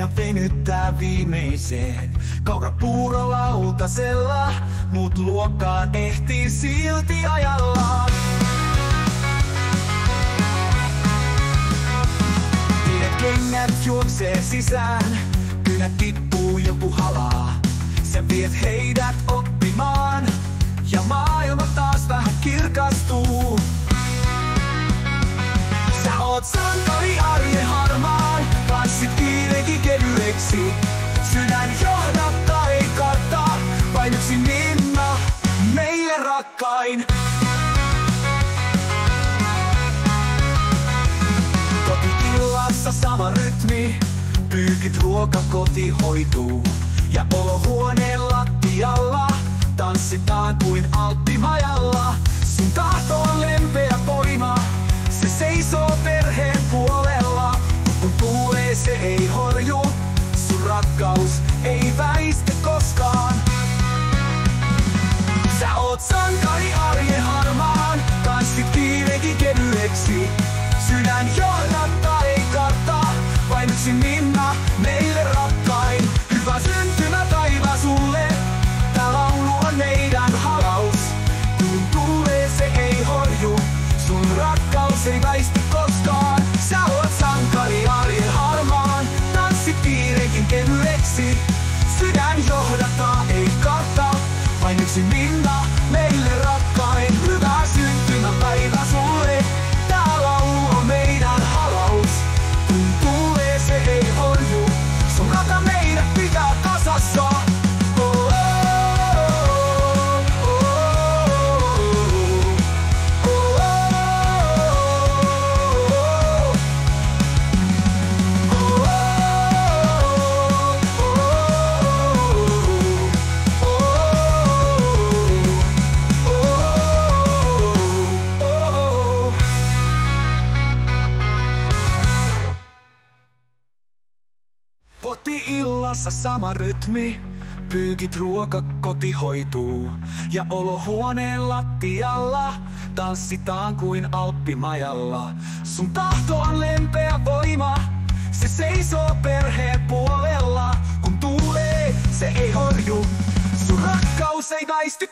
ja venyttää viimeiseen. Kaurapuuro lautasella, mut luokkaan ehtii silti ajallaan. Pienet kengät juoksee sisään, kynät tippuu joku halaa. Sä viet heidät oppimaan, ja maailma taas vähän kirkastuu. Sä oot sankari arjen harmaan, tanssit kiirekin kevyeksi. Sydän johdattaa ei kartaa, vain yksi Minna, meille rakkain. Koti-illassa sama rytmi, pyykit ruoka koti hoituu. Ja olohuoneen lattialla tanssitaan kuin alppimajalla. Sun tahto on lempeä voima, se seisoo perheen puolella. Kun tuulee se ei horju, sun rakkaus ei väistä koskaan. Sä oot sankari arjen harmaan, tanssit kiirekin kevyeksi. Sydän johdattaa ei kartaa, vain yksi Minna, meille rakkain. Hyvä syntymäpäivä sulle, tää laulu on meidän halaus. Kun tuulee se ei horju, sun rakkaus ei väisty koskaan. Sä oot sankari arjen harmaan, tanssit kiirekin kevyeksi. Sydän johdattaa ei kartaa, vain yksi Minna, meille rakkain. Hyvää syntymäpäivä sulle, tää laulu on meidän halaus. Kun tuulee se ei horju, sun rata meidät pitää kasassa. Koti-illassa sama rytmi, pyykit ruoka koti hoituu. Ja olohuoneen lattialla tanssitaan kuin alppimajalla. Sun tahto on lempeä voima, se seisoo perheen puolella. Kun tuulee, se ei horju, sun rakkaus ei väisty